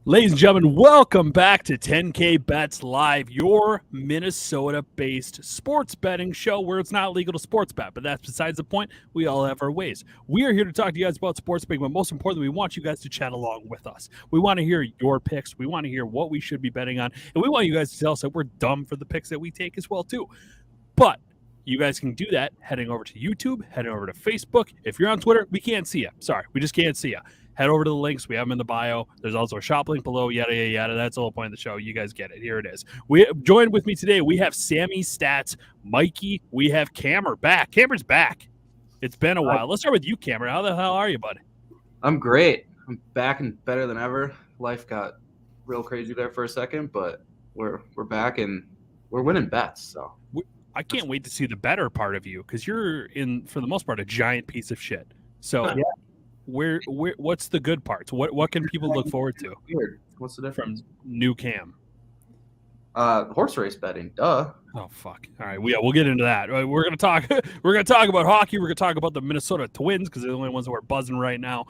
Ladies and gentlemen, welcome back to 10K Bets Live, your Minnesota-based sports betting show where it's not legal to sports bet, but that's besides the point. We all have our ways. We are here to talk to you guys about sports betting, but most importantly, we want you guys to chat along with us. We want to hear your picks. We want to hear what we should be betting on, and we want you guys to tell us that we're dumb for the picks that we take as well, too. But you guys can do that heading over to YouTube, heading over to Facebook. If you're on Twitter, we can't see you. Sorry, we just can't see you. Head over to the links. We have them in the bio. There's also a shop link below, yada, yada, yada. That's the whole point of the show. You guys get it. Here it is. We joined with me today. We have Sammy Stats, Mikey. We have Cameron back. Cameron's back. It's been a while. Let's start with you, Cameron. How the hell are you, bud? I'm great. I'm back and better than ever. Life got real crazy there for a second, but we're back and we're winning bets. So I can't wait to see the better part of you because you're for the most part, a giant piece of shit. So yeah. What's the good parts? What can people look forward to? Weird. What's the difference? From new Cam. Horse race betting. Duh. Oh fuck! All right, we'll get into that. We're gonna talk. We're gonna talk about hockey. We're gonna talk about the Minnesota Twins because they're the only ones that are buzzing right now.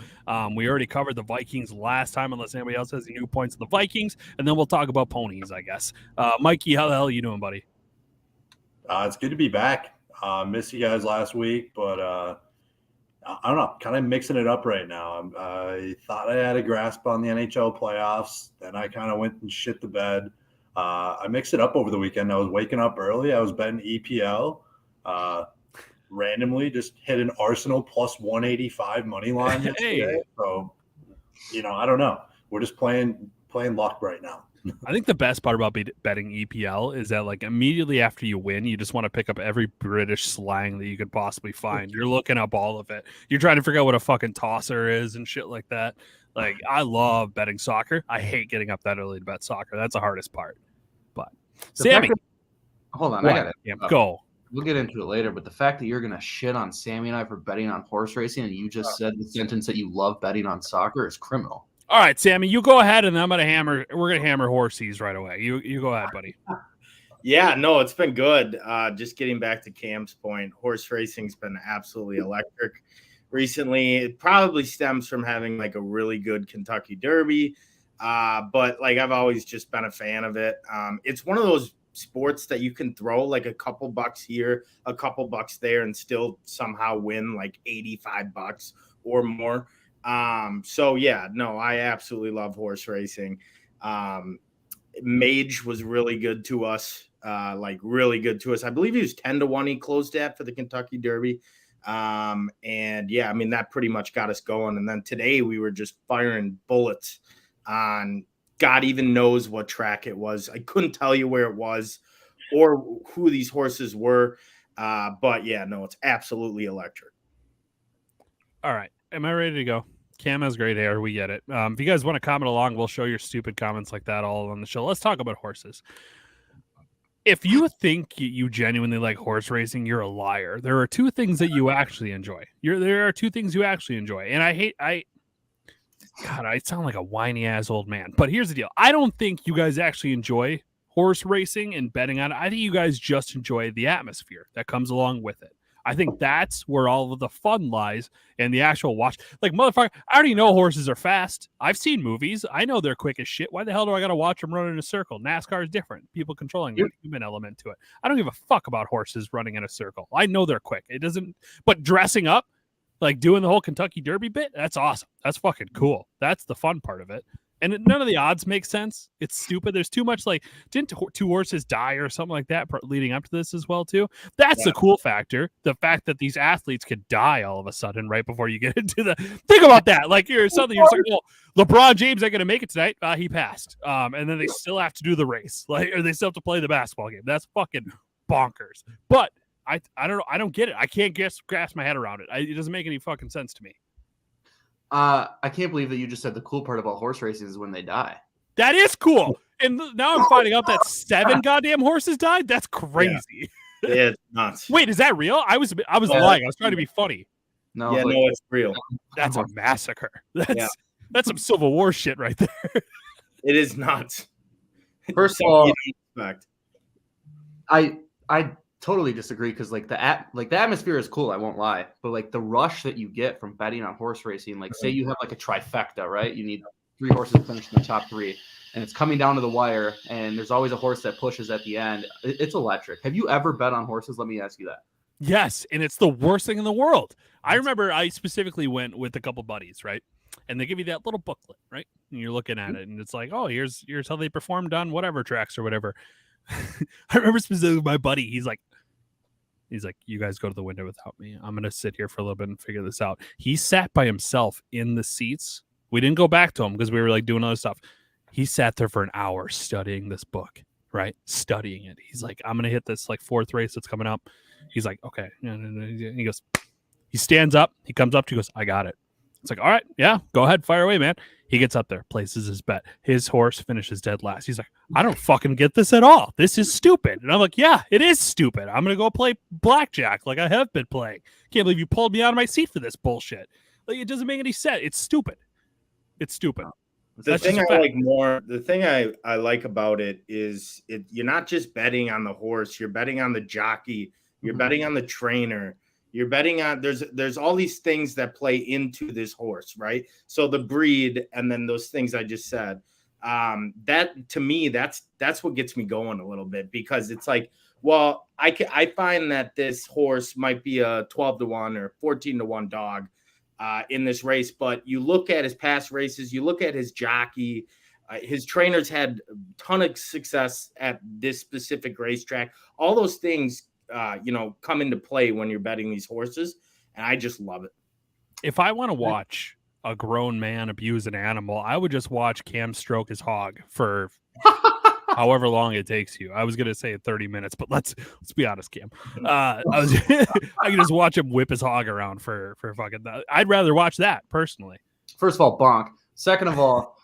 We already covered the Vikings last time, unless anybody else has any new points of the Vikings, and then we'll talk about ponies, I guess. Mikey, how the hell are you doing, buddy? It's good to be back. Missed you guys last week, but I don't know, kind of mixing it up right now. I thought I had a grasp on the NHL playoffs. Then I kind of went and shit the bed. I mixed it up over the weekend. I was waking up early. I was betting EPL. Randomly just hit an Arsenal plus 185 money line yesterday. Hey. So, I don't know. We're just playing luck right now. I think the best part about betting EPL is that, like, immediately after you win, you just want to pick up every British slang that you could possibly find. You're looking up all of it. You're trying to figure out what a fucking tosser is and shit like that. Like, I love betting soccer. I hate getting up that early to bet soccer. That's the hardest part. But Sammy, hold on, I got it. Yeah, go. We'll get into it later, but the fact that you're gonna shit on Sammy and I for betting on horse racing, and you just said the sentence that you love betting on soccer is criminal. All right, Sammy, you go ahead, and then we're gonna hammer horsies right away. You go ahead, buddy. Yeah, no, it's been good. Just getting back to Cam's point, horse racing's been absolutely electric recently. It probably stems from having like a really good Kentucky Derby, but like I've always just been a fan of it. It's one of those sports that you can throw like a couple bucks here, a couple bucks there, and still somehow win like $85 or more. So yeah, no, I absolutely love horse racing. Mage was really good to us, really good to us. I believe he was 10-1 he closed at for the Kentucky Derby. And yeah, I mean, that pretty much got us going. And then today we were just firing bullets on God even knows what track it was. I couldn't tell you where it was or who these horses were. But yeah, no, it's absolutely electric. All right. Am I ready to go? Cam has great hair. We get it. If you guys want to comment along, we'll show your stupid comments like that all on the show. Let's talk about horses. If you think you genuinely like horse racing, you're a liar. There are two things that you actually enjoy. There are two things you actually enjoy. And I sound like a whiny ass old man. But here's the deal. I don't think you guys actually enjoy horse racing and betting on it. I think you guys just enjoy the atmosphere that comes along with it. I think that's where all of the fun lies and the actual watch. Like, motherfucker, I already know horses are fast. I've seen movies. I know they're quick as shit. Why the hell do I got to watch them run in a circle? NASCAR is different. People controlling the human element to it. I don't give a fuck about horses running in a circle. I know they're quick. It doesn't, but dressing up, like doing the whole Kentucky Derby bit, that's awesome. That's fucking cool. That's the fun part of it. And none of the odds make sense. It's stupid. There's too much, like, didn't two horses die or something like that leading up to this as well, too? That's the cool factor. The fact that these athletes could die all of a sudden right before you get into the – think about that. Like, you're like, well, LeBron James ain't going to make it tonight. He passed. And then they still have to do the race. Like, or they still have to play the basketball game. That's fucking bonkers. But I don't know. I don't get it. I can't grasp my head around it. It doesn't make any fucking sense to me. I can't believe that you just said the cool part about horse racing is when they die. That is cool. And now I'm finding out that 7 goddamn horses died. That's crazy. Yeah, it's nuts. Wait, is that real? I was lying. I was trying to be funny. No, yeah, no, it's real. That's a massacre. That's some Civil War shit right there. It is nuts. First of all, I totally disagree because like the atmosphere is cool. I won't lie, but like the rush that you get from betting on horse racing, like say you have like a trifecta, right? You need 3 horses finish in the top 3, and it's coming down to the wire, and there's always a horse that pushes at the end. It's electric. Have you ever bet on horses? Let me ask you that. Yes, and it's the worst thing in the world. I remember I specifically went with a couple buddies, right? And they give you that little booklet, right? And you're looking at it, and it's like, oh, here's how they performed on whatever tracks or whatever. I remember specifically my buddy. He's like, you guys go to the window without me. I'm gonna sit here for a little bit and figure this out. He sat by himself in the seats. We didn't go back to him because we were like doing other stuff. He sat there for an hour studying this book, right? Studying it. He's like, I'm gonna hit this like 4th race that's coming up. He's like, okay. He goes, he stands up, he comes up to you, goes, I got it. It's like, all right, yeah, go ahead, fire away, man. He gets up there, places his bet. His horse finishes dead last. He's like, I don't fucking get this at all. This is stupid. And I'm like, yeah, it is stupid. I'm going to go play blackjack like I have been playing. Can't believe you pulled me out of my seat for this bullshit. Like, it doesn't make any sense. It's stupid. It's stupid. The thing I like about it is you're not just betting on the horse, you're betting on the jockey, you're betting on the trainer, you're betting on there's all these things that play into this horse, right? So the breed and then those things I just said. That to me, that's what gets me going a little bit, because it's like, well, I find that this horse might be a 12-1 or 14-1 dog in this race, but you look at his past races, you look at his jockey, his trainers had a ton of success at this specific racetrack. All those things, come into play when you're betting these horses, and I just love it. If I want to watch a grown man abuse an animal, I would just watch Cam stroke his hog for however long it takes you. I was gonna say 30 minutes, but let's be honest, Cam. I can just watch him whip his hog around for fucking. I'd rather watch that personally. First of all, bonk. Second of all,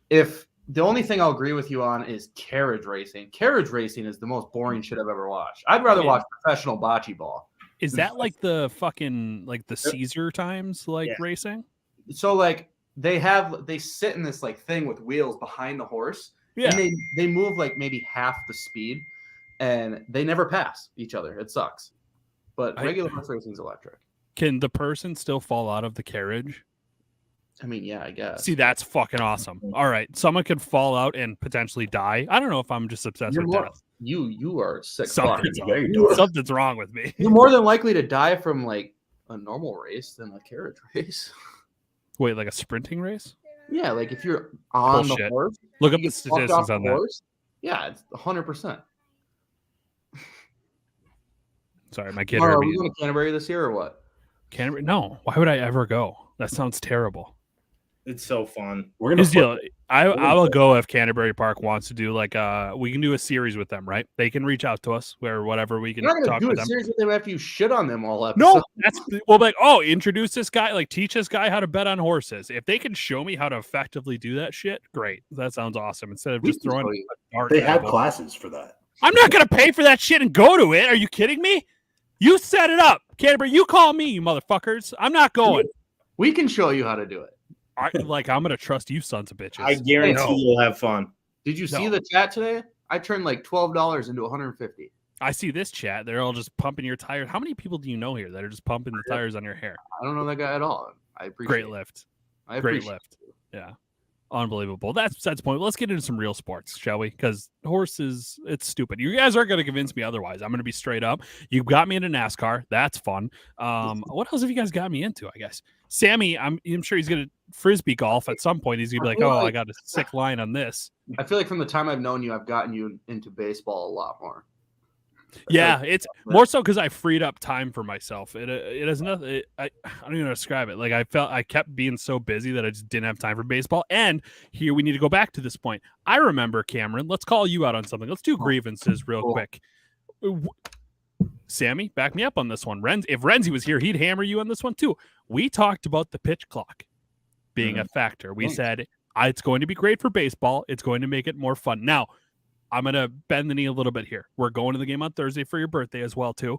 if the only thing I'll agree with you on is carriage racing. Carriage racing is the most boring shit I've ever watched. I'd rather watch professional bocce ball. Is that like the fucking like the Caesar times racing? So like they sit in this like thing with wheels behind the horse. Yeah. And they move like maybe half the speed, and they never pass each other. It sucks. But regular horse racing is electric. Can the person still fall out of the carriage? I mean, yeah, I guess. See, that's fucking awesome. All right, someone could fall out and potentially die. I don't know if I'm just obsessed with death. You are sick. Something's wrong with me. You're more than likely to die from like a normal race than a carriage race. Wait, like a sprinting race? Yeah, like if you're on the horse. Look up the statistics on that. Horse, yeah, it's 100%. Sorry, my kid. Are we going to Canterbury this year or what? Canterbury? No. Why would I ever go? That sounds terrible. It's so fun. We're gonna. I will go if Canterbury Park wants to do like we can do a series with them, right? They can reach out to us where whatever we can talk do to a them. Series with them after you shit on them all episode. No, that's like, oh, introduce this guy, like teach this guy how to bet on horses. If they can show me how to effectively do that shit, great. That sounds awesome. Instead of just throwing a dart. They have classes for that. I'm not gonna pay for that shit and go to it. Are you kidding me? You set it up, Canterbury. You call me, you motherfuckers. I'm not going. We can show you how to do it. I'm gonna trust you, sons of bitches. I guarantee you'll have fun. Did you see the chat today? I turned like $12 into $150. I see this chat. They're all just pumping your tires. How many people do you know here that are just pumping the tires on your hair? I don't know that guy at all. I appreciate Great lift. Great lift. Yeah. Unbelievable. That's the point. Let's get into some real sports, shall we? Because horses, it's stupid. You guys aren't going to convince me otherwise. I'm going to be straight up. You got me into NASCAR. That's fun. What else have you guys got me into, I guess? Sammy, I'm sure he's going to frisbee golf at some point. He's going to be like, oh, I got a sick line on this. I feel like from the time I've known you, I've gotten you into baseball a lot more. Yeah, it's more so because I freed up time for myself. It has nothing. I don't even know how to describe it. Like I kept being so busy that I just didn't have time for baseball. And here we need to go back to this point. I remember, Cameron. Let's call you out on something. Let's do grievances real quick. Sammy, back me up on this one. If Renzi was here, he'd hammer you on this one too. We talked about the pitch clock being a factor. We said it's going to be great for baseball. It's going to make it more fun. Now, I'm going to bend the knee a little bit here. We're going to the game on Thursday for your birthday as well, too.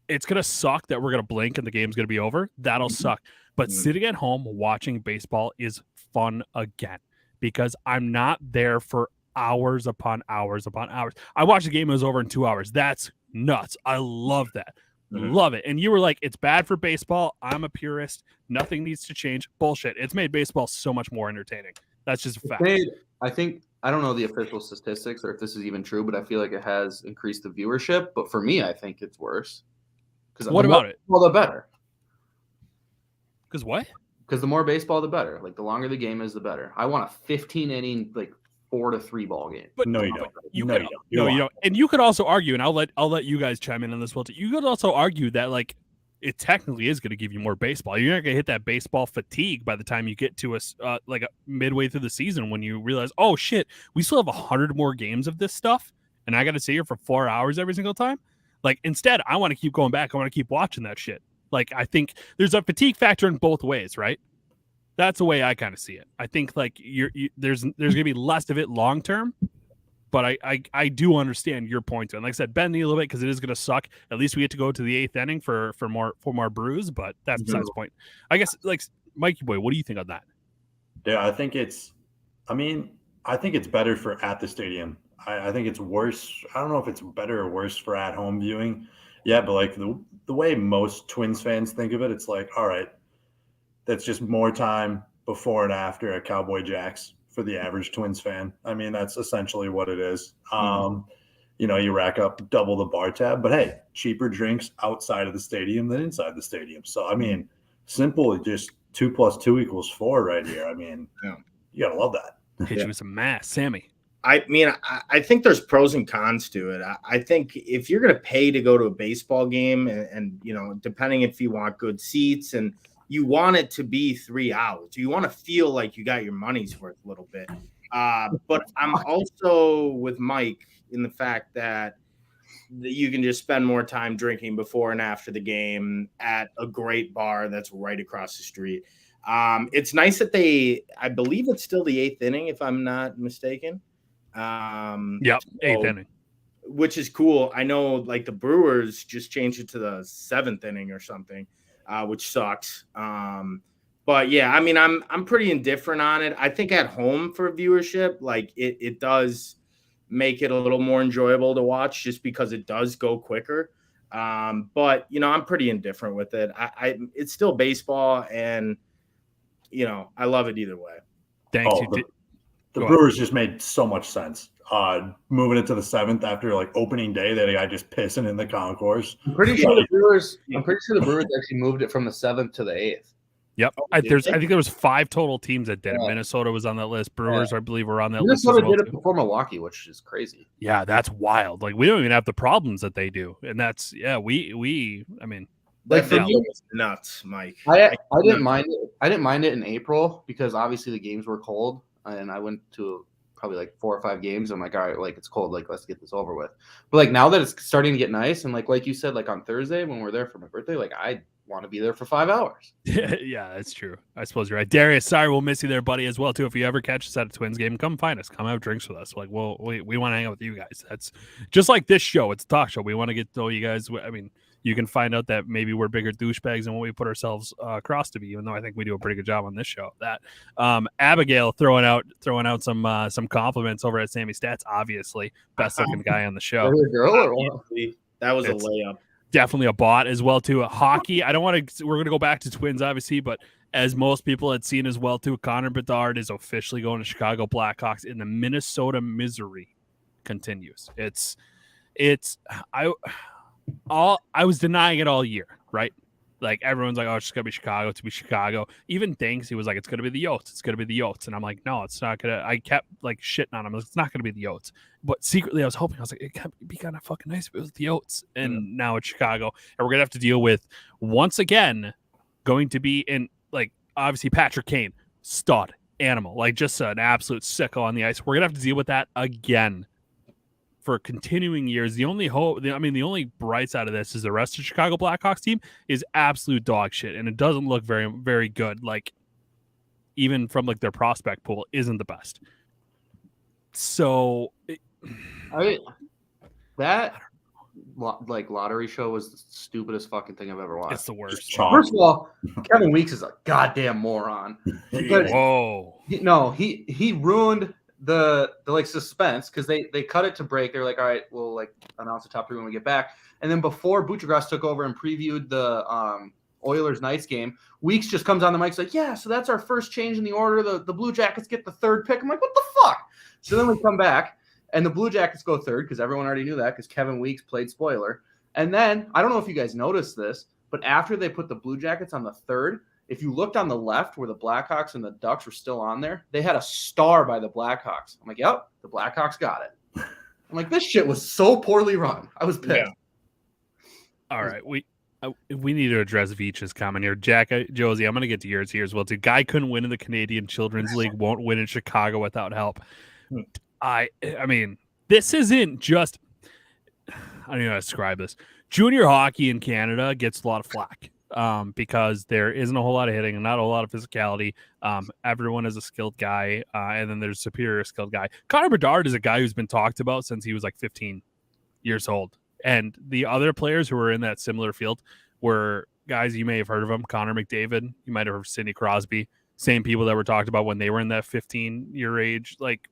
It's going to suck that we're going to blink and the game's going to be over. That'll suck. But sitting at home watching baseball is fun again because I'm not there for hours upon hours upon hours. I watched the game, it was over in 2 hours. That's nuts. I love that. Love it. And you were like, it's bad for baseball. I'm a purist. Nothing needs to change. Bullshit. It's made baseball so much more entertaining. That's just a fact. I think I don't know the official statistics or if this is even true, but I feel like it has increased the viewership. But for me, I think it's worse. Because What about it? Well, the better. Because what? Because the more baseball, the better. Like the longer the game is, the better. I want a 15 inning, like 4-3 ball game. But No, you don't. You No, could, you don't. no, you don't. And you could also argue, and I'll let you guys chime in on this. Well, too. You could also argue that like it technically is going to give you more baseball. You're not going to hit that baseball fatigue by the time you get to midway through the season when you realize, oh shit, we still have 100 more games of this stuff, and I got to sit here for 4 hours every single time. Like instead, I want to keep going back. I want to keep watching that shit. Like I think there's a fatigue factor in both ways, right? That's the way I kind of see it. I think like there's going to be less of it long term, but I do understand your point. And like I said, bend me a little bit because it is going to suck. At least we get to go to the 8th inning for more brews, but that's besides the point. I guess like Mikey boy, what do you think on that? Yeah, I think it's better for at the stadium. I think it's worse. I don't know if it's better or worse for at home viewing. Yeah, but like the way most Twins fans think of it, it's like, all right, that's just more time before and after a Cowboy Jacks for the average Twins fan. I mean, that's essentially what it is. You rack up double the bar tab, but hey, cheaper drinks outside of the stadium than inside the stadium. So, I mean, simple, just 2 + 2 = 4 right here. I mean, you got to love that. Hit you with some mass, Sammy. I mean, I think there's pros and cons to it. I think if you're going to pay to go to a baseball game and, depending if you want good seats and you want it to be 3 hours, you want to feel like you got your money's worth a little bit. But I'm also with Mike in the fact that you can just spend more time drinking before and after the game at a great bar that's right across the street. It's nice that I believe it's still the 8th inning, if I'm not mistaken. Yep, 8th inning, which is cool. I know like the Brewers just changed it to the 7th inning or something, which sucks. But yeah, I mean, I'm pretty indifferent on it. I think at home for viewership, like it does make it a little more enjoyable to watch just because it does go quicker. But I'm pretty indifferent with it. It's still baseball, and I love it either way. Thanks. The Brewers just made so much sense. Moving it to the 7th after like opening day, that guy just pissing in the concourse. I'm pretty sure the Brewers actually moved it from the 7th to the 8th. Yep. I think there was 5 total teams that did it. Minnesota was on that list. Brewers, I believe, were on that list. Minnesota did it before Milwaukee, which is crazy. Yeah, that's wild. Like we don't even have the problems that they do, and that's we. I mean, like for me, it's nuts, Mike. I didn't mind it. I didn't mind it in April because obviously the games were cold, and I went to probably like 4 or 5 games. I'm like, all right, like it's cold, like let's get this over with. But like now that it's starting to get nice, and like you said, like on Thursday when we're there for my birthday, like I want to be there for 5 hours. Yeah, that's true. I suppose you're right. Darius, sorry, we'll miss you there, buddy, as well too. If you ever catch us at a Twins game, come find us. Come have drinks with us. Like, we want to hang out with you guys. That's just like this show. It's a talk show. We want to get to know you guys. I mean, you can find out that maybe we're bigger douchebags than what we put ourselves across to be, even though I think we do a pretty good job on this show. That Abigail throwing out some compliments over at Sammy Stats. Obviously, best looking guy on the show. Girl or what? That was a layup. Definitely a bot as well too. Hockey. I don't want to. We're going to go back to Twins, obviously, but as most people had seen as well too, Connor Bedard is officially going to Chicago Blackhawks, and the Minnesota misery continues. I was denying it all year, right? Like everyone's like, oh, it's just gonna be Chicago. To be Chicago. Even Danks, he was like, it's gonna be the Yotes. It's gonna be the Yotes. And I'm like, no, it's not gonna. I kept like shitting on him. It's not gonna be the Yotes. But secretly, I was hoping. I was like, it could be kind of fucking nice if it was the Yotes. And now it's Chicago, and we're gonna have to deal with once again going to be in like obviously Patrick Kane, stud animal, like just an absolute sicko on the ice. We're gonna have to deal with that again for continuing years. The only hope, the only bright side of this is the rest of the Chicago Blackhawks team is absolute dog shit, and it doesn't look very, very good. Like even from like their prospect pool isn't the best. So, that like lottery show was the stupidest fucking thing I've ever watched. It's the worst. First of all, Kevin Weeks is a goddamn moron. Whoa! He ruined the like suspense because they cut it to break. They're like, all right, we'll like announce the top 3 when we get back. And then before Bucharest took over and previewed the Oilers Knights game, Weeks just comes on the mic, like, yeah, so that's our first change in the order. The Blue Jackets get the third pick. I'm like, what the fuck? So then we come back, and the Blue Jackets go third because everyone already knew that because Kevin Weeks played spoiler. And then, I don't know if you guys noticed this, but after they put the Blue Jackets on the third, if you looked on the left where the Blackhawks and the Ducks were still on there, they had a star by the Blackhawks. I'm like, yep, the Blackhawks got it. I'm like, this shit was so poorly run. I was pissed. Yeah. All right, we need to address Veach's comment here. Jack, Josie, I'm going to get to yours here as well. Too. Guy couldn't win in the Canadian Children's League, won't win in Chicago without help. I mean, this isn't just. I don't know how to describe this. Junior hockey in Canada gets a lot of flack because there isn't a whole lot of hitting and not a whole lot of physicality. Everyone is a skilled guy, and then there's a superior skilled guy. Connor Bedard is a guy who's been talked about since he was like 15 years old. And the other players who were in that similar field were guys you may have heard of them. Connor McDavid, you might have heard of Sidney Crosby. Same people that were talked about when they were in that 15-year age like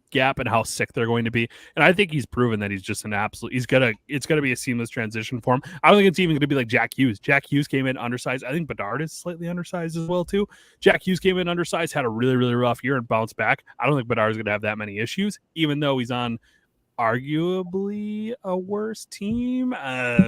gap and how sick they're going to be. And I think he's proven that he's just an absolute. It's gonna be a seamless transition for him. I don't think it's even going to be like Jack Hughes. Jack Hughes came in undersized. I think Bedard is slightly undersized as well too. Jack Hughes came in undersized, had a really really rough year and bounced back. I don't think Bedard is going to have that many issues, even though he's on arguably a worse team.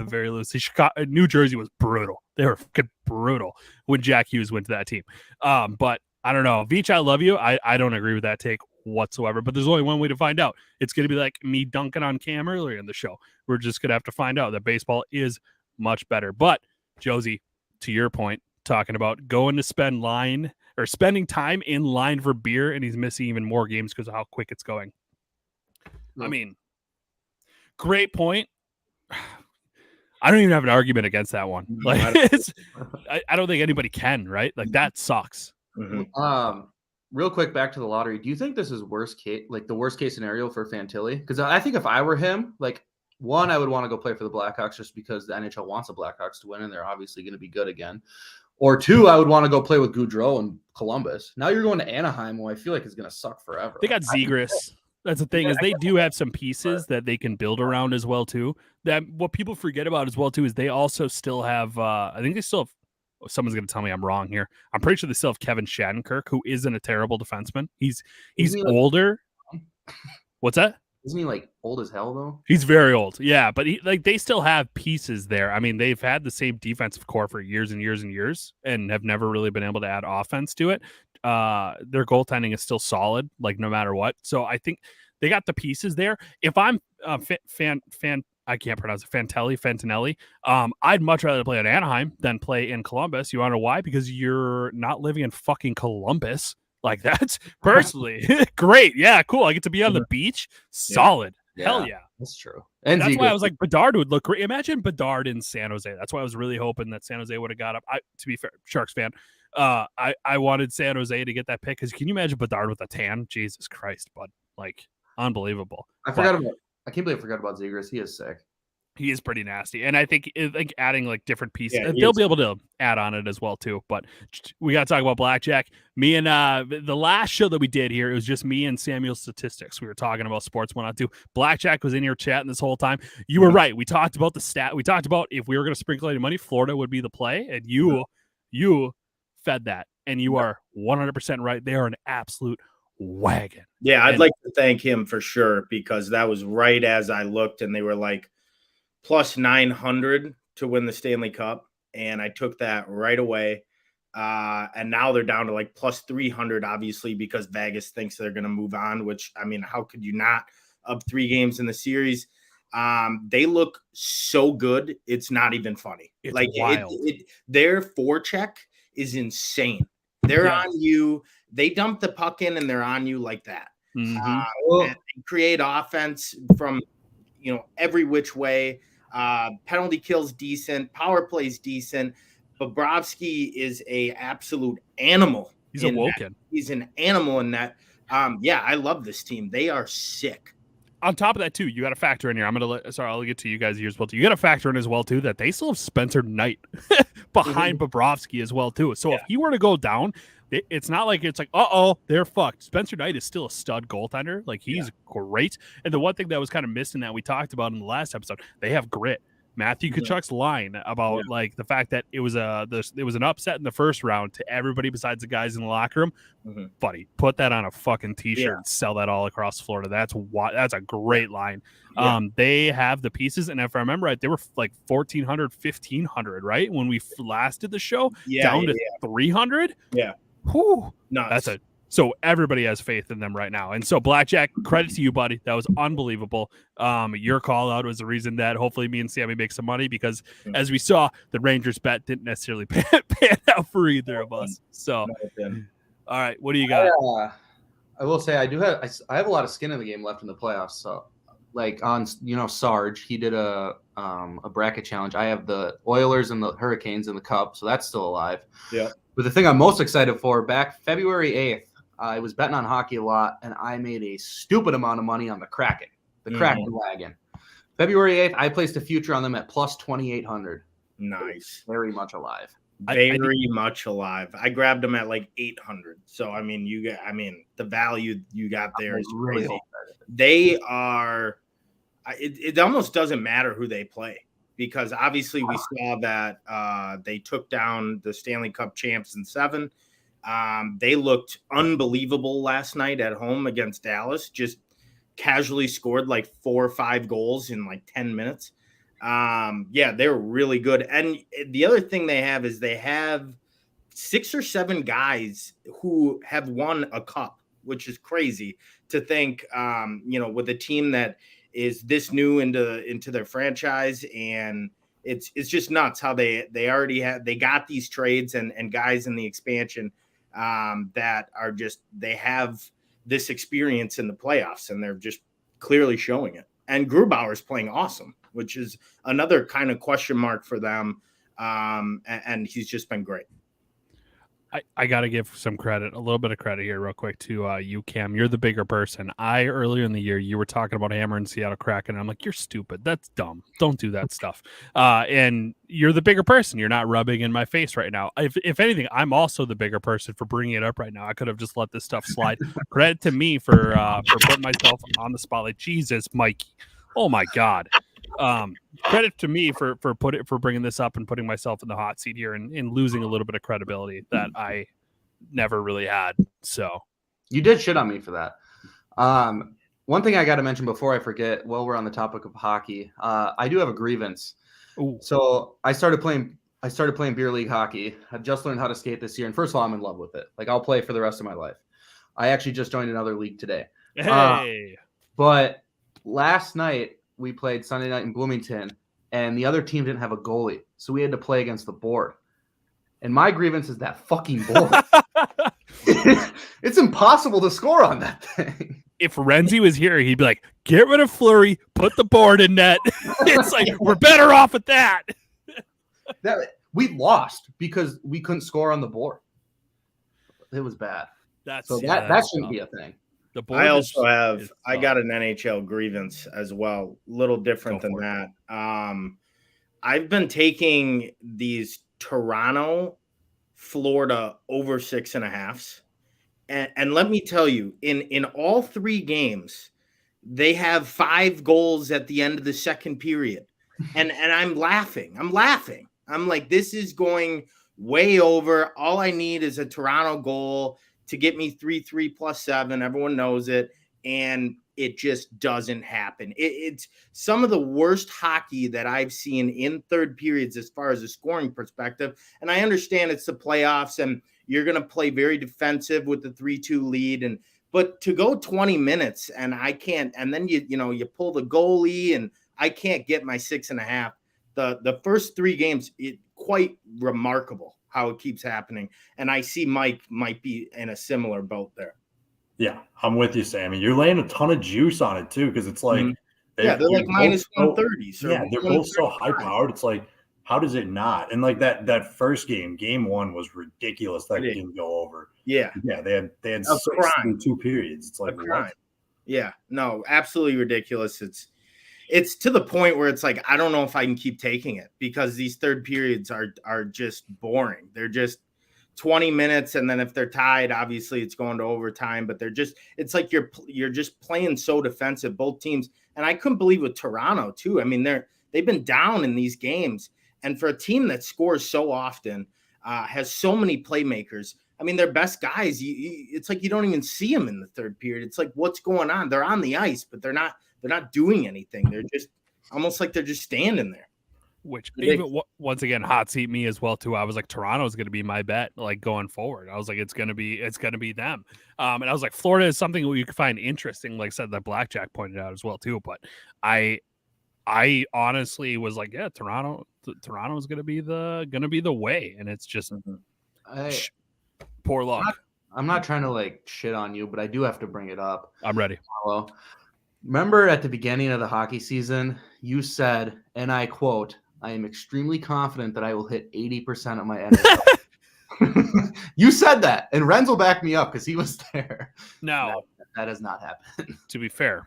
Very loosely. Chicago, New Jersey was brutal. They were fucking brutal when Jack Hughes went to that team. But I don't know. Veach, I love you. I don't agree with that take whatsoever, but there's only one way to find out. It's going to be like me dunking on Cam earlier in the show. We're just going to have to find out that baseball is much better. But Josie, to your point, talking about going to spending time in line for beer, and he's missing even more games because of how quick it's going. I mean, great point. I don't even have an argument against that one. Like, I don't think anybody can, right? Like, that sucks. Mm-hmm. Real quick, back to the lottery. Do you think this is the worst case scenario for Fantilli? Because I think if I were him, like, one, I would want to go play for the Blackhawks just because the NHL wants the Blackhawks to win, and they're obviously going to be good again. Or two, I would want to go play with Goudreau and Columbus. Now you're going to Anaheim, who I feel like is going to suck forever. They got Zegras. That's the thing, is they do have some pieces that they can build around as well too. That what people forget about as well too is they also still have. I think they still have. Someone's going to tell me I'm wrong here. I'm pretty sure they still have Kevin Shattenkirk, who isn't a terrible defenseman. He's older. What's that? Isn't he like old as hell though? He's very old. Yeah, but they still have pieces there. I mean, they've had the same defensive core for years and years and years, and have never really been able to add offense to it. Their goaltending is still solid, like no matter what. So I think they got the pieces there. If I'm I can't pronounce it, Fantinelli. I'd much rather play in Anaheim than play in Columbus. You want to know why? Because you're not living in fucking Columbus. Like, that's personally great. Yeah, cool. I get to be on the beach. Solid. Yeah. Hell yeah. That's true. And that's why I was like, Bedard would look great. Imagine Bedard in San Jose. That's why I was really hoping that San Jose would have got up. To be fair, Sharks fan, I wanted San Jose to get that pick because can you imagine Bedard with a tan? Jesus Christ, bud. Like, unbelievable. I can't believe I forgot about Zegras. He is sick. He is pretty nasty. And I think adding like different pieces, they'll be able to add on it as well too. But we got to talk about Blackjack. Me and the last show that we did here, it was just me and Samuel's statistics. We were talking about sports 102. Blackjack was in here chatting this whole time. You were right. We talked about the stat. We talked about if we were going to sprinkle any money, Florida would be the play. And you fed that. And you are 100% right. They are an absolute wagon. Yeah, I'd like to thank him for sure, because that was right as I looked and they were like plus 900 to win the Stanley Cup. And I took that right away. And now they're down to like plus 300, obviously, because Vegas thinks they're going to move on, which, I mean, how could you not? Up 3 games in the series. They look so good. It's not even funny. It's like wild. Their forecheck is insane. They're on you. They dump the puck in and they're on you like that. Mm-hmm. And create offense from, every which way. Penalty kills decent. Power plays decent. Bobrovsky is a absolute animal. He's awoken. He's an animal in that. I love this team. They are sick. On top of that, too, you got to factor in here. I'll get to you guys here as well, too. You got to factor in as well, too, that they still have Spencer Knight behind Bobrovsky as well, too. So if he were to go down, it's not like it's like, they're fucked. Spencer Knight is still a stud goaltender. Like, he's great. And the one thing that was kind of missed in that we talked about in the last episode, they have grit. Matthew Tkachuk's line about like the fact that it was an upset in the first round to everybody besides the guys in the locker room. Buddy, put that on a fucking t-shirt and sell that all across Florida. That's a great line. They have the pieces, and if I remember right, they were like 1,400, 1,500, right? When we last did the show, down to 300. Yeah. Whew. Nuts. So everybody has faith in them right now. And so Blackjack, credit to you, buddy. That was unbelievable. Your call out was the reason that hopefully me and Sammy make some money, because as we saw, the Rangers bet didn't necessarily pan out for either of us. So, all right, what do you got? I will say I have a lot of skin in the game left in the playoffs. So like on, Sarge, he did a bracket challenge. I have the Oilers and the Hurricanes in the cup. So that's still alive. Yeah. But the thing I'm most excited for, back February 8th, I was betting on hockey a lot, and I made a stupid amount of money on the Kraken wagon. February 8th, I placed a future on them at plus 2,800. Nice. Very much alive. Very much alive. I grabbed them at like 800. So, I mean, the value you got there is crazy. Really they are, it almost doesn't matter who they play, because obviously we saw that they took down the Stanley Cup champs in 7. They looked unbelievable last night at home against Dallas, just casually scored like 4 or 5 goals in like 10 minutes. They're really good. And the other thing they have is they have 6 or 7 guys who have won a cup, which is crazy to think, with a team that is this new into their franchise. And it's just nuts how they got these trades and guys in the expansion that are just, they have this experience in the playoffs, and they're just clearly showing it. And Grubauer's playing awesome, which is another kind of question mark for them. And he's just been great. I got to give a little bit of credit here real quick to you, Cam. You're the bigger person. Earlier in the year, you were talking about hammering Seattle Kraken, and I'm like, you're stupid. That's dumb. Don't do that stuff. And you're the bigger person. You're not rubbing in my face right now. If anything, I'm also the bigger person for bringing it up right now. I could have just let this stuff slide. Credit to me for putting myself on the spotlight. Jesus, Mikey. Oh my God. Credit to me for bringing this up and putting myself in the hot seat here and losing a little bit of credibility that I never really had. So you did shit on me for that. One thing I got to mention before I forget, while we're on the topic of hockey, I do have a grievance. Ooh. So I started playing beer league hockey. I've just learned how to skate this year, and first of all, I'm in love with it. Like, I'll play for the rest of my life. I actually just joined another league today. Hey. But last night we played Sunday night in Bloomington, and the other team didn't have a goalie, so we had to play against the board. And my grievance is that fucking board. It's impossible to score on that thing. If Renzi was here, he'd be like, get rid of Fleury, put the board in net. It's like, we're better off at that. We lost because we couldn't score on the board. It was bad. That shouldn't be a thing. I also I got an NHL grievance as well. Little different than that. I've been taking these Toronto, Florida over 6.5s. And let me tell you, in all 3 games, they have 5 goals at the end of the second period. And I'm laughing. I'm like, this is going way over. All I need is a Toronto goal to get me 3-3 plus 7. Everyone knows it. And it just doesn't happen. It's some of the worst hockey that I've seen in third periods as far as a scoring perspective. And I understand it's the playoffs and you're going to play very defensive with the 3-2 lead. But to go 20 minutes and I can't, and then you pull the goalie and I can't get my 6.5. The first 3 games, quite remarkable how it keeps happening. And I see Mike might be in a similar boat there. Yeah, I'm with you, Sammy. You're laying a ton of juice on it too, because it's like they're like minus 130s. Yeah, they're both so high powered. It's like, how does it not? And like that first game 1 was ridiculous. That didn't go over. Yeah, they had 6 in 2 periods. It's like, what? Yeah, no, absolutely ridiculous. It's to the point where it's like, I don't know if I can keep taking it because these third periods are just boring. They're just 20 minutes. And then if they're tied, obviously it's going to overtime, but it's like you're just playing so defensive, both teams. And I couldn't believe with Toronto too. I mean, they've been down in these games. And for a team that scores so often, has so many playmakers, I mean, their best guys, it's like you don't even see them in the third period. It's like, what's going on? They're on the ice, but they're not doing anything. They're just almost like they're just standing there. Which even once again, hot seat me as well too. I was like, Toronto's going to be my bet, like going forward. I was like, it's going to be them. And I was like, Florida is something you can find interesting. Like I said, that Blackjack pointed out as well too. But I honestly was like, yeah, Toronto is going to be the way, and it's just poor luck. I'm not trying to like shit on you, but I do have to bring it up. I'm ready. Well, remember at the beginning of the hockey season, you said, and I quote, "I am extremely confident that I will hit 80% of my NHL." You said that, and Renz will back me up because he was there. No, that has not happened. To be fair,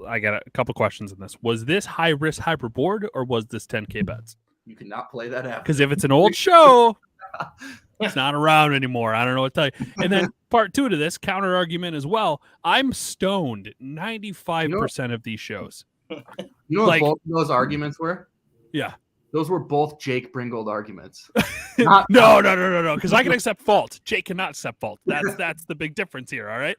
I got a couple questions in this. Was this high risk, high reward, or was this 10K bets? You cannot play that after. Because if it's an old show, it's not around anymore. I don't know what to tell you. And then part 2 to this counter argument as well. I'm stoned 95% of these shows. You know what both of those arguments were? Yeah. Those were both Jake Bringold arguments. No. Because I can accept fault. Jake cannot accept fault. That's the big difference here. All right.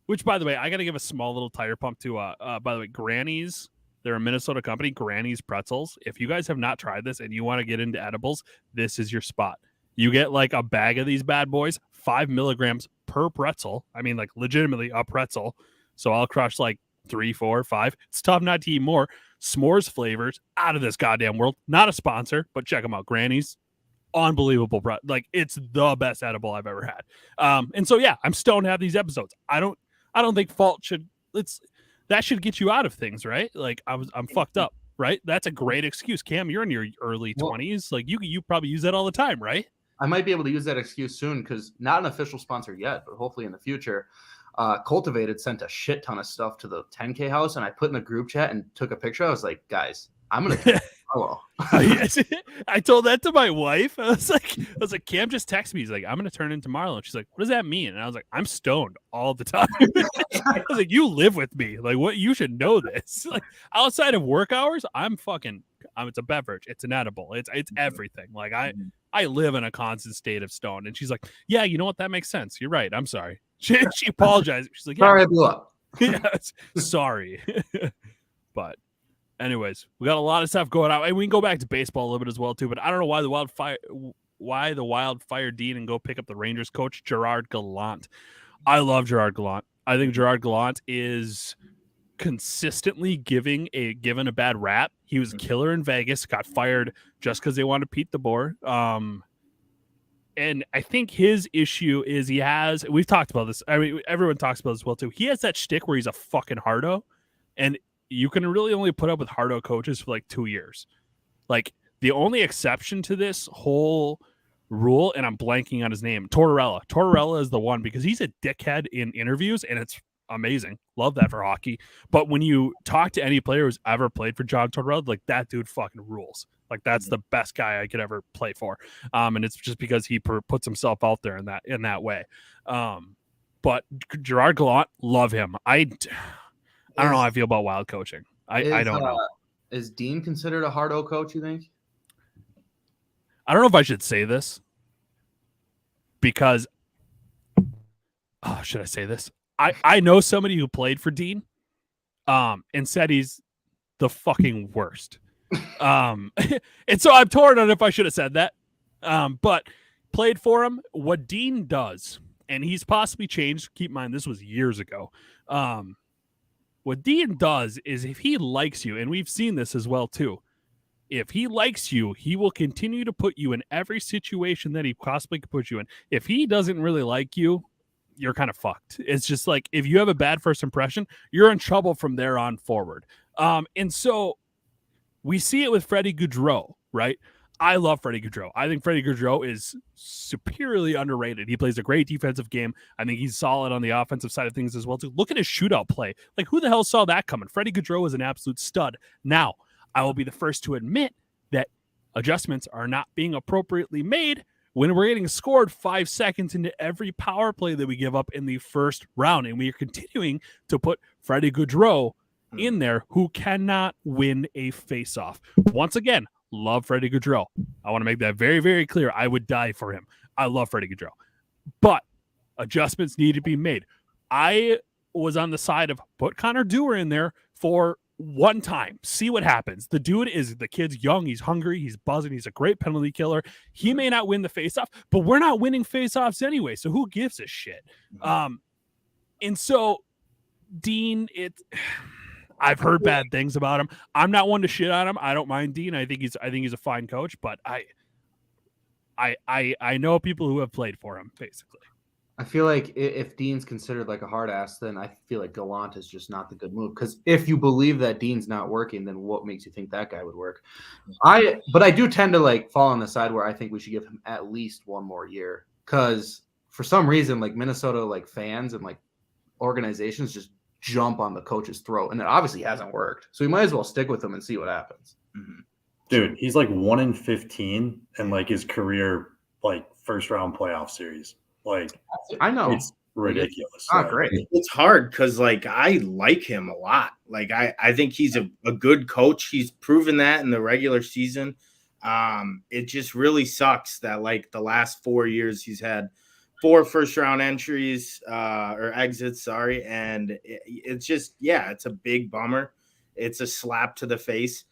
Which, by the way, I got to give a small little tire pump to. By the way, Granny's. They're a Minnesota company, Granny's Pretzels. If you guys have not tried this and you want to get into edibles, this is your spot. You get like a bag of these bad boys, 5 milligrams per pretzel. I mean, like legitimately a pretzel. So I'll crush like 3, 4, 5. It's tough not to eat more. S'mores flavors out of this goddamn world. Not a sponsor, but check them out. Granny's, unbelievable. Like it's the best edible I've ever had. And so yeah, I'm stoned to have these episodes. I don't think fault should. That should get you out of things, right? Like I'm fucked up, right? That's a great excuse. Cam, you're in your early 20s. Like you probably use that all the time, right? I might be able to use that excuse soon because not an official sponsor yet, but hopefully in the future. Cultivated sent a shit ton of stuff to the 10K house, and I put in the group chat and took a picture. I was like, guys, I'm gonna follow. I told that to my wife. I was like, Cam just texted me. He's like, I'm gonna turn into Marlon. She's like, what does that mean? And I was like, I'm stoned all the time. I was like, you live with me. Like, what? You should know this. Like, outside of work hours, it's a beverage. It's an edible. It's everything. Like I live in a constant state of stone. And she's like, yeah, you know what? That makes sense. You're right. I'm sorry. She apologized. She's like, yeah, sorry, I blew up. Yeah, sorry. But anyways, we got a lot of stuff going on. And we can go back to baseball a little bit as well too. But I don't know why the Wild fired Dean and go pick up the Rangers coach, Gerard Gallant. I love Gerard Gallant. I think Gerard Gallant is consistently given a bad rap. He was a killer in Vegas, got fired just because they wanted Pete DeBoer. And I think his issue is we've talked about this. I mean, everyone talks about this as well too. He has that shtick where he's a fucking hardo, and you can really only put up with hardo coaches for like 2 years. Like the only exception to this whole rule, and I'm blanking on his name, Tortorella. Tortorella is the one because he's a dickhead in interviews, and it's amazing. Love that for hockey. But when you talk to any player who's ever played for John Tortorella, like that dude fucking rules. Like that's the best guy I could ever play for. And it's just because he puts himself out there in that way. But Gerard Gallant, love him. I don't know how I feel about Wild coaching. I don't know. Is Dean considered a hardo coach, you think? I don't know if I should say this because should I say this? I know somebody who played for Dean and said he's the fucking worst. And so I'm torn on if I should have said that. But played for him. What Dean does, and he's possibly changed. Keep in mind, this was years ago. What Dean does is if he likes you, and we've seen this as well too, if he likes you, he will continue to put you in every situation that he possibly could put you in. If he doesn't really like you, you're kind of fucked. It's just like if you have a bad first impression, you're in trouble from there on forward. And so we see it with Freddie Gaudreau, right? I love Freddie Gaudreau. I think Freddie Gaudreau is superiorly underrated. He plays a great defensive game. I think he's solid on the offensive side of things as well, too. Look at his shootout play. Like, who the hell saw that coming? Freddie Gaudreau is an absolute stud. Now, I will be the first to admit that adjustments are not being appropriately made when we're getting scored 5 seconds into every power play that we give up in the first round. And we are continuing to put Freddie Gaudreau in there who cannot win a face-off. Once again, love Freddie Gaudreau. I want to make that very, very clear. I would die for him. I love Freddie Gaudreau. But adjustments need to be made. I was on the side of put Connor Dewar in there for one time. See what happens. The kid's young. He's hungry. He's buzzing. He's a great penalty killer. He may not win the faceoff, but we're not winning faceoffs anyway. So who gives a shit? And so Dean, I've heard bad things about him. I'm not one to shit on him. I don't mind Dean. I think he's a fine coach, but I know people who have played for him, basically. I feel like if Dean's considered like a hard ass, then I feel like Gallant is just not the good move. Because if you believe that Dean's not working, then what makes you think that guy would work? But I do tend to like fall on the side where I think we should give him at least one more year. Because for some reason, like Minnesota, like fans and like organizations just jump on the coach's throat, and it obviously hasn't worked. So we might as well stick with him and see what happens. Dude, he's like 1-15 in like his career, like first round playoff series. Like, I know it's ridiculous. Not great. It's hard because like I like him a lot. Like I think he's a good coach. He's proven that in the regular season. It just really sucks that like the last 4 years he's had 4 first round entries or exits, sorry. And it's just, it's a big bummer. It's a slap to the face.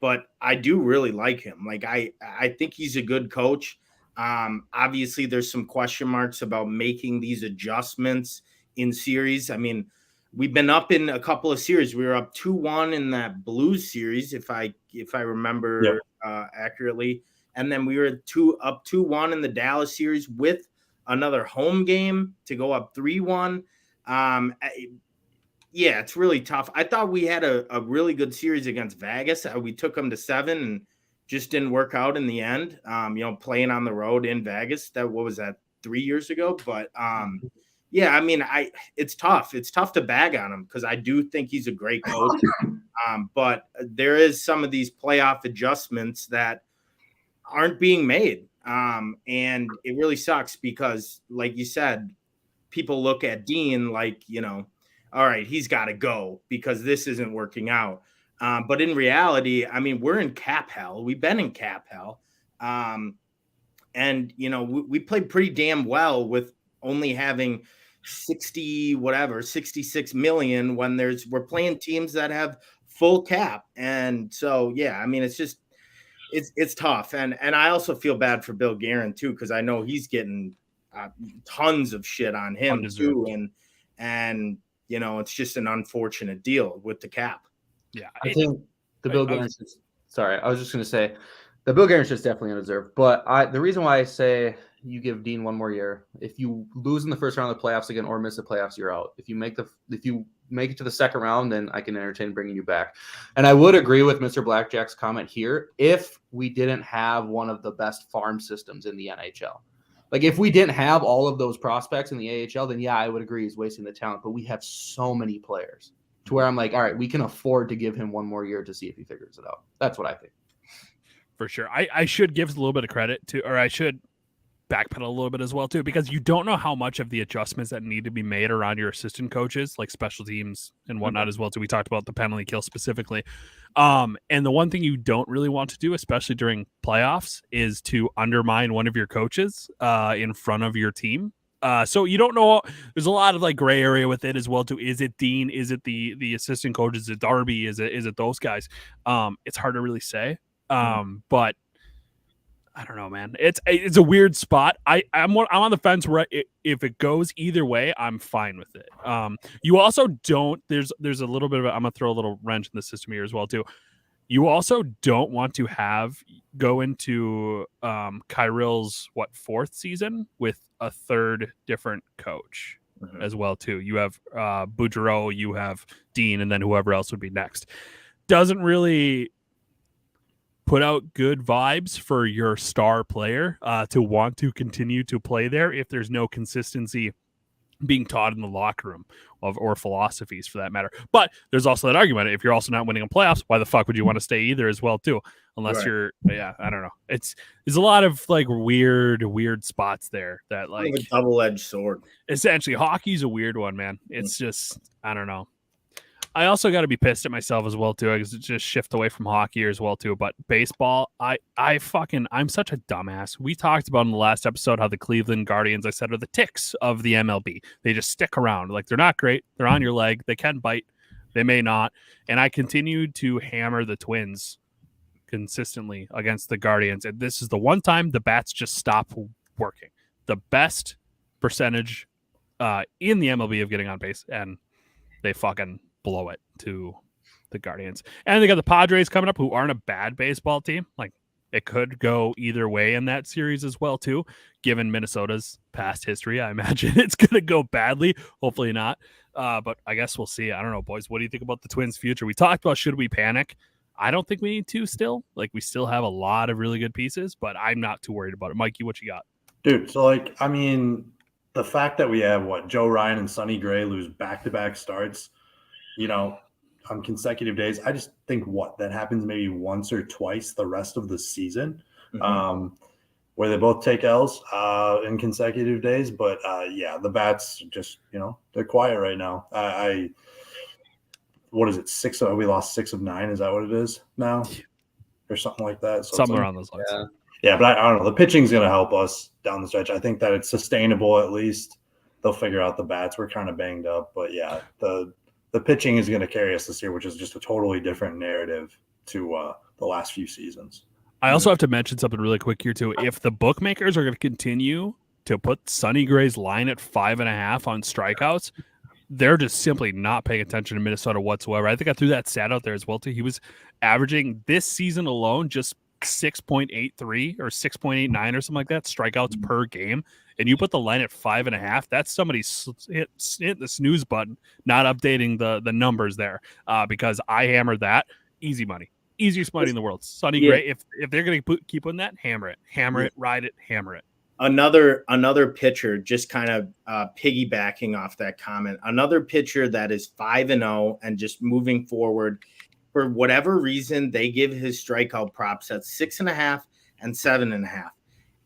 But I do really like him. Like I think he's a good coach. Obviously there's some question marks about making these adjustments in series. I mean, we've been up in a couple of series. We were up 2-1 in that Blues series, if I remember accurately. And then we were up 2-1 in the Dallas series with another home game to go up 3-1. It's really tough. I thought we had a really good series against Vegas. We took them to 7 and just didn't work out in the end. Playing on the road in Vegas. What was that, 3 years ago? But I mean, it's tough. It's tough to bag on him because I do think he's a great coach. But there is some of these playoff adjustments that aren't being made. And it really sucks because, like you said, people look at Dean like, all right, he's got to go because this isn't working out. But in reality, I mean, we're in cap hell. We've been in cap hell. And, we played pretty damn well with only having 66 million when we're playing teams that have full cap. And so, I mean, it's just, it's tough. And I also feel bad for Bill Guerin too, because I know he's getting tons of shit on him too. And, it's just an unfortunate deal with the cap. Yeah, I think the Bill Guerin. Sorry, I was just going to say the Bill Guerin shit's definitely undeserved. But the reason why I say you give Dean one more year, if you lose in the first round of the playoffs again or miss the playoffs, you're out. If you make it to the second round, then I can entertain bringing you back. And I would agree with Mr. Blackjack's comment here if we didn't have one of the best farm systems in the NHL. Like if we didn't have all of those prospects in the AHL, then I would agree he's wasting the talent. But we have so many players to where I'm like, all right, we can afford to give him one more year to see if he figures it out. That's what I think. For sure. I should give a little bit of credit to, or I should backpedal a little bit as well too, because you don't know how much of the adjustments that need to be made around your assistant coaches, like special teams and whatnot as well too. We talked about the penalty kill specifically. And the one thing you don't really want to do, especially during playoffs, is to undermine one of your coaches in front of your team. So you don't know. There's a lot of like gray area with it as well too. Is it Dean? Is it the assistant coaches? Is it Darby? Is it those guys? It's hard to really say. But I don't know, man. It's a weird spot. I'm on the fence where if it goes either way, I'm fine with it. You also don't. There's a little bit of I'm gonna throw a little wrench in the system here as well too. You also don't want to go into Kyril's 4th season with a 3rd different coach as well too. You have Boudreau, you have Dean, and then whoever else would be next. Doesn't really put out good vibes for your star player to want to continue to play there if there's no consistency being taught in the locker room or philosophies for that matter. But there's also that argument. If you're also not winning in playoffs, why the fuck would you want to stay either as well too? Unless you're, I don't know. There's a lot of like weird spots there that like a double-edged sword. Essentially, hockey's a weird one, man. It's just, I don't know. I also got to be pissed at myself as well too, because it just shift away from hockey as well too. But baseball, I'm such a dumbass. We talked about in the last episode how the Cleveland Guardians, I said, are the ticks of the MLB. They just stick around. Like, they're not great. They're on your leg. They can bite. They may not. And I continued to hammer the Twins consistently against the Guardians. And this is the one time the bats just stop working. The best percentage in the MLB of getting on base, and they fucking blow it to the Guardians. And they got the Padres coming up, who aren't a bad baseball team. Like, it could go either way in that series as well too, given Minnesota's past history. I imagine it's going to go badly. Hopefully not. But I guess we'll see. I don't know, boys. What do you think about the Twins' future? We talked about, should we panic? I don't think we need to still. Like, we still have a lot of really good pieces, but I'm not too worried about it. Mikey, what you got? Dude, so, like, I mean, the fact that we have, Joe Ryan and Sonny Gray lose back-to-back starts, on consecutive days. I just think that happens maybe once or twice the rest of the season, where they both take L's in consecutive days. But yeah, the bats just, they're quiet right now. What is it? We lost 6 of 9. Is that what it is now? Or something like that. So something around those lines. Yeah, but I don't know. The pitching's going to help us down the stretch. I think that it's sustainable at least. They'll figure out the bats. We're kind of banged up, but yeah, the pitching is going to carry us this year, which is just a totally different narrative to the last few seasons. I also have to mention something really quick here too. If the bookmakers are going to continue to put Sonny Gray's line at 5.5 on strikeouts, they're just simply not paying attention to Minnesota whatsoever. I think I threw that stat out there as well too. He was averaging this season alone just 6.83 or 6.89 or something like that strikeouts per game, and you put the line at 5.5. That's somebody hit the snooze button, not updating the numbers there, because I hammered that. Easy money, easiest money in the world. Sonny Gray, if they're going to keep putting that, hammer it, ride it, hammer it. Another pitcher, just kind of piggybacking off that comment, another pitcher that is 5-0 and just moving forward. For whatever reason, they give his strikeout props at 6.5 and 7.5.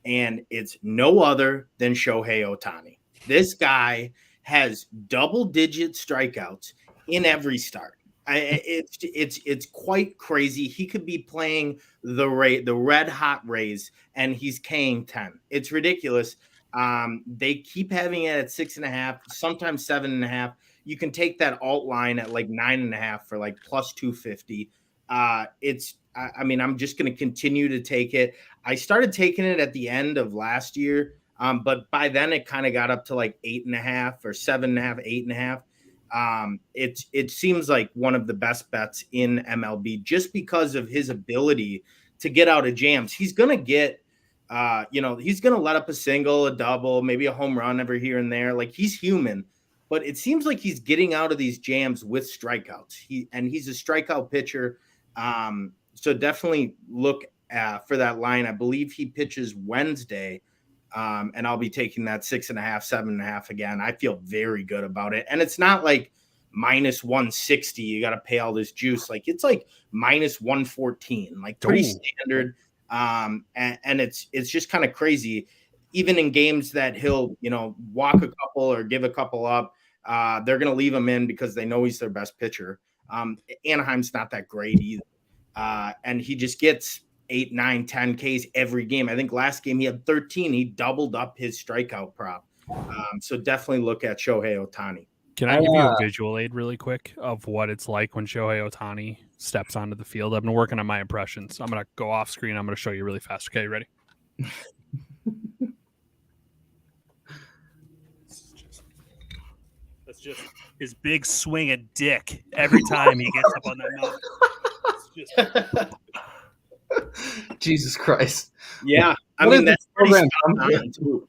And it's no other than Shohei Ohtani. This guy has double-digit strikeouts in every start. It's quite crazy. He could be playing the red hot Rays, and he's K'ing 10. It's ridiculous. They keep having it at 6.5, sometimes 7.5. You can take that alt line at like 9.5 for like plus 250. I'm just going to continue to take it. I started taking it at the end of last year, but by then it kind of got up to like 8.5 or 7.5, 8.5. It seems like one of the best bets in MLB just because of his ability to get out of jams. He's going to get, he's going to let up a single, a double, maybe a home run every here and there. Like, he's human. But it seems like he's getting out of these jams with strikeouts. He's a strikeout pitcher. So definitely look for that line. I believe he pitches Wednesday, and I'll be taking that 6.5, 7.5 again. I feel very good about it. And it's not like minus 160. You got to pay all this juice. Like, it's like minus 114, like pretty standard. And it's just kind of crazy. Even in games that he'll, walk a couple or give a couple up, they're going to leave him in because they know he's their best pitcher. Anaheim's not that great either. And he just gets 8, 9, 10 Ks every game. I think last game he had 13. He doubled up his strikeout prop. So definitely look at Shohei Ohtani. Can I give you a visual aid really quick of what it's like when Shohei Ohtani steps onto the field? I've been working on my impressions. I'm going to go off screen. I'm going to show you really fast. Okay, ready? That's just his big swing of dick every time he gets up on that mountain. Jesus Christ. Yeah. I mean, that's program.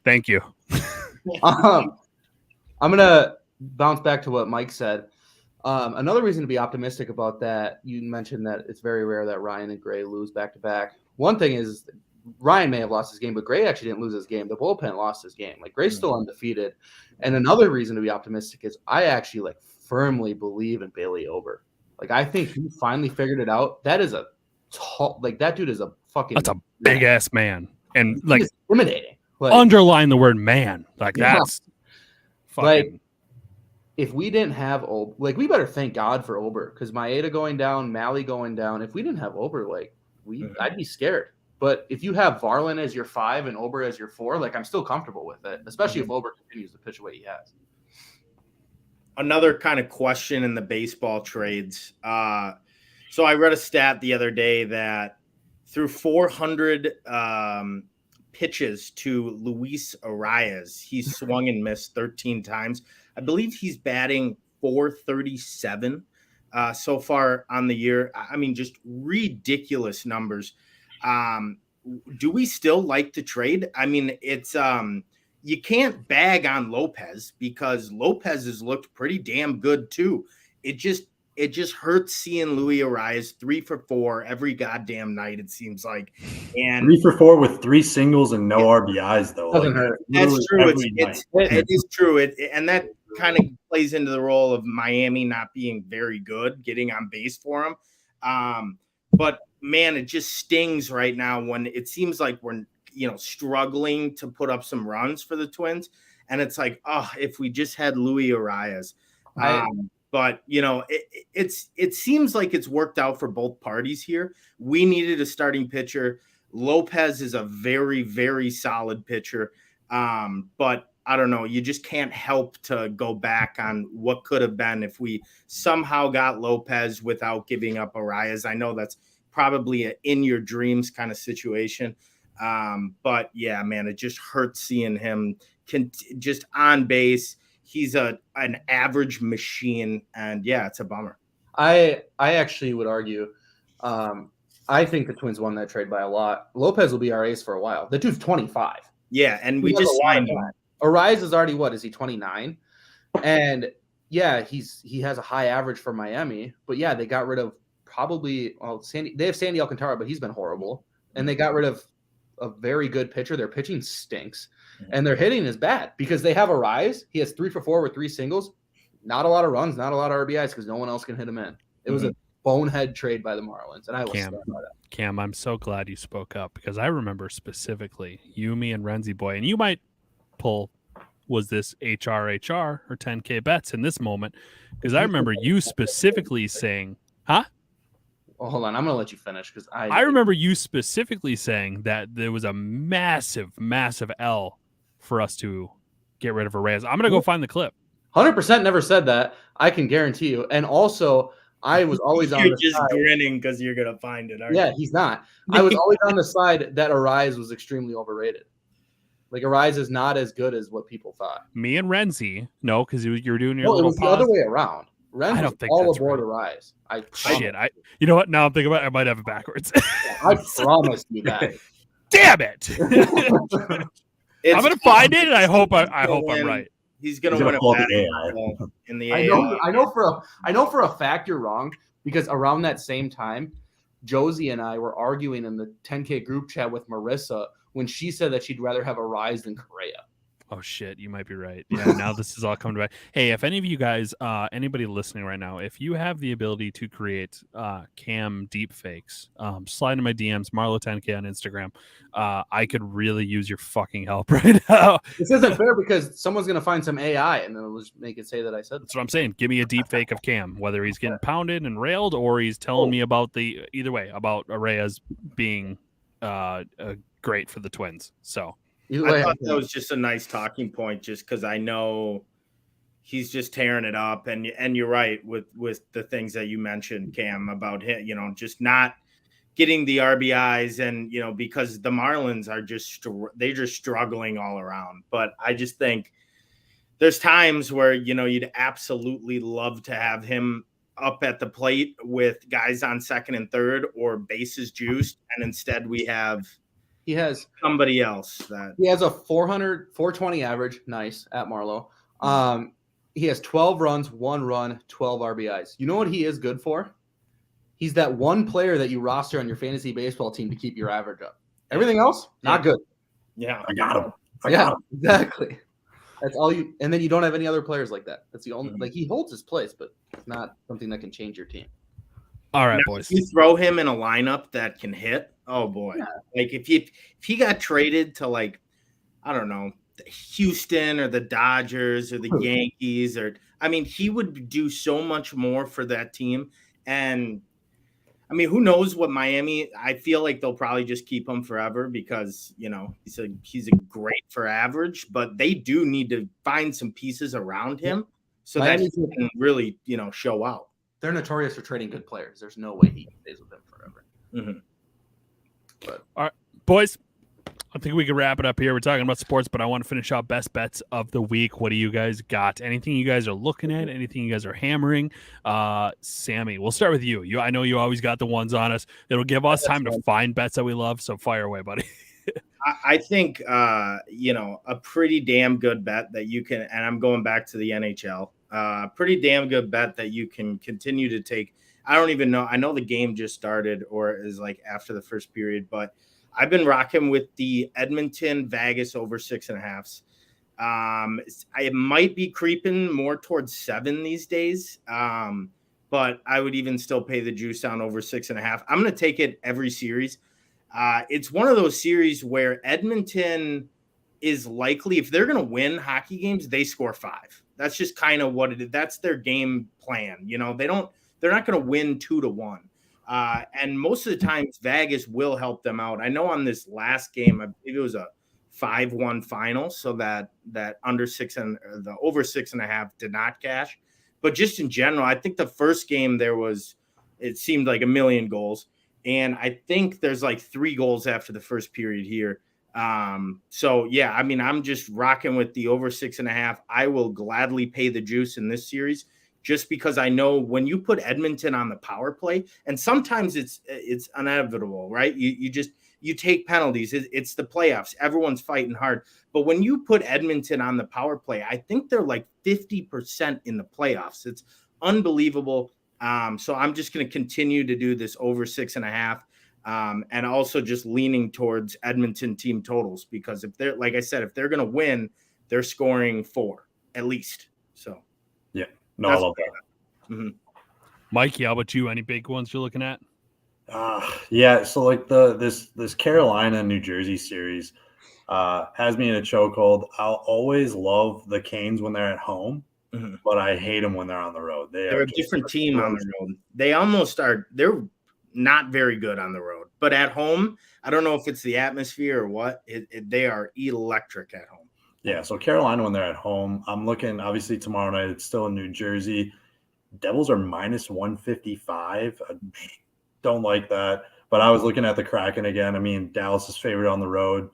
Thank you. I'm going to bounce back to what Mike said. Another reason to be optimistic about that, you mentioned that it's very rare that Ryan and Gray lose back-to-back. One thing is Ryan may have lost his game, but Gray actually didn't lose his game. The bullpen lost his game. Like, Gray's still undefeated. And another reason to be optimistic is I actually firmly believe in Bailey Ober. Like, I think he finally figured it out. That is a tall, that dude is a fucking. That's a big ass man, and intimidating. Underline the word man. That's fucking. if we didn't have Ober, like we better thank God for Ober because Maeda going down, Mally going down. If we didn't have Ober, like I'd be scared. But if you have Varlin as your 5 and Ober as your 4, like I'm still comfortable with it, especially if Ober continues to pitch the way he has. Another kind of question in the baseball trades. So I read a stat the other day that through 400 pitches to Luis Arias, he's swung and missed 13 times. I believe he's batting .437 so far on the year. I mean, just ridiculous numbers. Do we still like to trade? I mean, it's you can't bag on Lopez because Lopez has looked pretty damn good too. It just hurts seeing Luis Arias 3 for 4 every goddamn night, it seems like. And 3 for 4 with 3 singles and no RBIs though. Doesn't hurt. That's true. Every night. It is true. And that kind of plays into the role of Miami not being very good, getting on base for him. But man, it just stings right now when it seems like we're struggling to put up some runs for the Twins, and it's like, oh, if we just had Luis Arias. But it seems like it's worked out for both parties here. We needed a starting pitcher. Lopez is a very, very solid pitcher, but I don't know. You just can't help to go back on what could have been if we somehow got Lopez without giving up Arias. I know that's probably an in your dreams kind of situation. But yeah, man, it just hurts seeing him just on base. He's an average machine, and yeah, it's a bummer. I actually would argue. I think the Twins won that trade by a lot. Lopez will be our ace for a while. The dude's 25. Yeah, and we just signed him. Arias is already what? Is he 29? And yeah, he has a high average for Miami. But yeah, they got rid of they have Sandy Alcantara, but he's been horrible. And they got rid of a very good pitcher. Their pitching stinks. And their hitting is bad because they have Arias. He has 3 for 4 with 3 singles. Not a lot of runs, not a lot of RBIs because no one else can hit him in. It was a bonehead trade by the Marlins, and I will stand by that. Cam, I'm so glad you spoke up because I remember specifically you, me, and Renzi Boy, and you might pull, was this HRHR or 10K bets in this moment? Because I remember you specifically saying, huh? Well, hold on. I'm going to let you finish because I remember you specifically saying that there was a massive, massive L for us to get rid of Arias. I'm going to go find the clip. 100% never said that. I can guarantee you. And also, I was always on the just side. grinning because you're going to find it. Yeah, he's not. I was always on the side that Arias was extremely overrated. Like, Arias is not as good as what people thought. Me and Renzi, no, because you were doing your No, it little was the other way around. Renzi I don't was think all that's aboard right. Arias. Shit, you know what? Now I'm thinking about it, I might have it backwards. I promise you that. Damn it! I'm gonna find it, and I hope I'm right. He's gonna win pull a the battle in the AL. I know for a fact you're wrong because around that same time, Josie and I were arguing in the 10K group chat with Marissa when she said that she'd rather have Arias than Correa. Oh shit, you might be right. Yeah, now this is all coming back. Hey, if any of you guys, anybody listening right now, if you have the ability to create Cam deep fakes, slide in my DMs, Marlo10K on Instagram. I could really use your fucking help right now. This isn't fair because someone's gonna find some AI and then it'll just make it say that I said that. That's what I'm saying. Give me a deep fake of Cam, whether he's getting pounded and railed or he's telling me about either way about Arias being great for the Twins. So. I thought that was just a nice talking point, just because I know he's just tearing it up, and you're right with the things that you mentioned, Cam, about him, just not getting the RBIs, and because the Marlins are they're just struggling all around. But I just think there's times where you'd absolutely love to have him up at the plate with guys on second and third or bases juiced, and instead he has somebody else he has a 420 average. Nice at Marlowe. He has 12 runs, 1 run, 12 RBIs. You know what he is good for? He's that one player that you roster on your fantasy baseball team to keep your average up. Everything else, not good. Yeah, I got him. Exactly. That's all you. And then you don't have any other players like that. That's the only. Like he holds his place, but it's not something that can change your team. All right, now, boys. If you throw him in a lineup that can hit, oh boy! Yeah. Like if he got traded to I don't know, Houston or the Dodgers or the Yankees, or I mean, he would do so much more for that team. And I mean, who knows what Miami, I feel like they'll probably just keep him forever because, he's a great for average, but they do need to find some pieces around him so that he can really, show out. They're notorious for trading good players. There's no way he stays with them forever. Mm-hmm. But all right, boys, I think we can wrap it up here. We're talking about sports, but I want to finish out best bets of the week. What do you guys got? Anything you guys are looking at? Anything you guys are hammering? Sammy, we'll start with you. I know you always got the ones on us. It'll give us time to find bets that we love. So fire away, buddy. I think, a pretty damn good bet that you can, and I'm going back to the NHL, pretty damn good bet that you can continue to take. I don't even know. I know the game just started or is like after the first period, but I've been rocking with the Edmonton Vegas over 6.5. I might be creeping more towards 7 these days, but I would even still pay the juice down over 6.5. I'm going to take it every series. It's one of those series where Edmonton is likely, if they're going to win hockey games, they score 5. That's just kind of what it is. That's their game plan. They're not going to win 2-1. And most of the times Vegas will help them out. I know on this last game, I believe it was a 5-1 final. So that under 6 and the over 6.5 did not cash, but just in general, I think the first game it seemed like a million goals. And I think there's like 3 goals after the first period here. So yeah, I mean, I'm just rocking with the over 6.5. I will gladly pay the juice in this series, just because I know when you put Edmonton on the power play, and sometimes it's inevitable, right? You take penalties. It's the playoffs. Everyone's fighting hard. But when you put Edmonton on the power play, I think they're like 50% in the playoffs. It's unbelievable. So I'm just going to continue to do this over 6.5. And also just leaning towards Edmonton team totals, because if they're, like I said, if they're going to win, they're scoring 4 at least. So yeah. No, I love that. Mm-hmm. Mikey, how about you? Any big ones you're looking at? Yeah. So like this Carolina New Jersey series has me in a chokehold. I'll always love the Canes when they're at home, but I hate them when they're on the road. They're a different team on the road. They almost are. They're not very good on the road, but at home, I don't know if it's the atmosphere or what. They are electric at home. Yeah, so Carolina when they're at home, I'm looking, obviously tomorrow night, it's still in New Jersey. Devils are minus 155. I don't like that. But I was looking at the Kraken again. I mean, Dallas is favored on the road.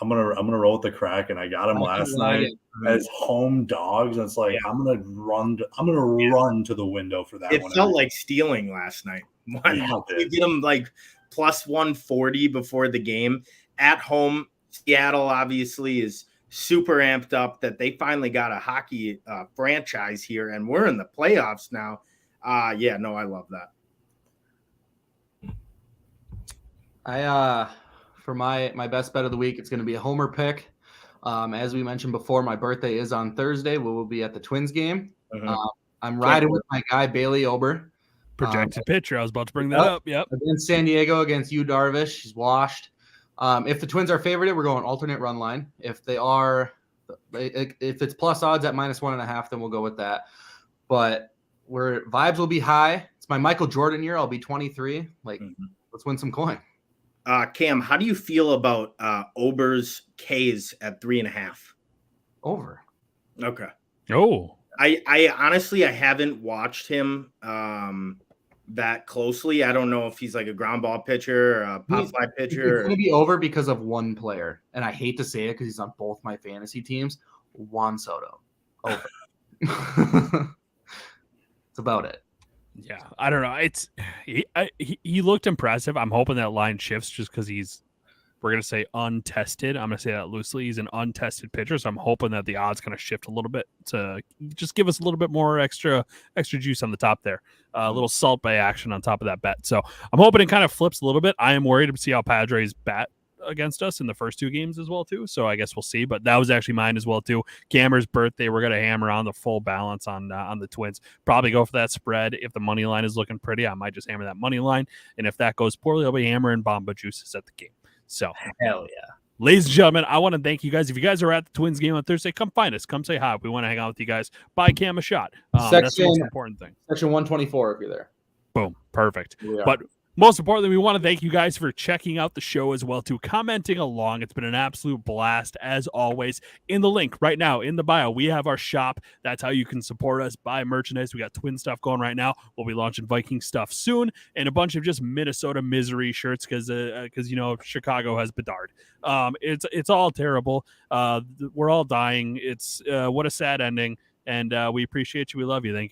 I'm gonna roll with the Kraken. I got them last night as home dogs. And it's like I'm gonna run to the window for that. It felt like stealing last night. You get them like plus 140 before the game. At home, Seattle obviously is super amped up that they finally got a hockey franchise here, and we're in the playoffs now. I love that. For my best bet of the week, it's going to be a homer pick. As we mentioned before, my birthday is on Thursday. We will be at the Twins game. I'm riding with my guy Bailey Ober, projected pitcher. I was about to bring that up. Yep, against San Diego, against Yu Darvish. He's washed. If the Twins are favored, we're going alternate run line. If it's plus odds at minus 1.5, then we'll go with that. But vibes will be high. It's my Michael Jordan year. I'll be 23. Let's win some coin. Cam, how do you feel about Ober's K's at 3.5? Over. Okay. Oh. I honestly haven't watched him that closely. I don't know if he's like a ground ball pitcher or a pop fly pitcher. It's going to be over because of one player, and I hate to say it because he's on both my fantasy teams. Juan Soto. Over. That's about it. Yeah, I don't know. He looked impressive. I'm hoping that line shifts just because we're going to say untested. I'm going to say that loosely. He's an untested pitcher, so I'm hoping that the odds kind of shift a little bit to just give us a little bit more extra juice on the top there. A little salt bay action on top of that bet. So I'm hoping it kind of flips a little bit. I am worried to see how Padres bat against us in the first 2 games as well too. So I guess we'll see. But that was actually mine as well too. Cameron's birthday. We're gonna hammer on the full balance on the Twins. Probably go for that spread. If the money line is looking pretty, I might just hammer that money line. And if that goes poorly, I'll be hammering Bomba juices at the game. So hell yeah. Ladies and gentlemen, I want to thank you guys. If you guys are at the Twins game on Thursday, come find us. Come say hi. We want to hang out with you guys. Buy Cam a shot. That's the most important thing. Section 124 if you're there. Boom. Perfect. Yeah. But most importantly, we want to thank you guys for checking out the show as well, too, commenting along. It's been an absolute blast, as always. In the link right now, in the bio, we have our shop. That's how you can support us, buy merchandise. We got Twin stuff going right now. We'll be launching Viking stuff soon, and a bunch of just Minnesota misery shirts because Chicago has Bedard. It's all terrible. We're all dying. It's what a sad ending, and we appreciate you. We love you. Thank you.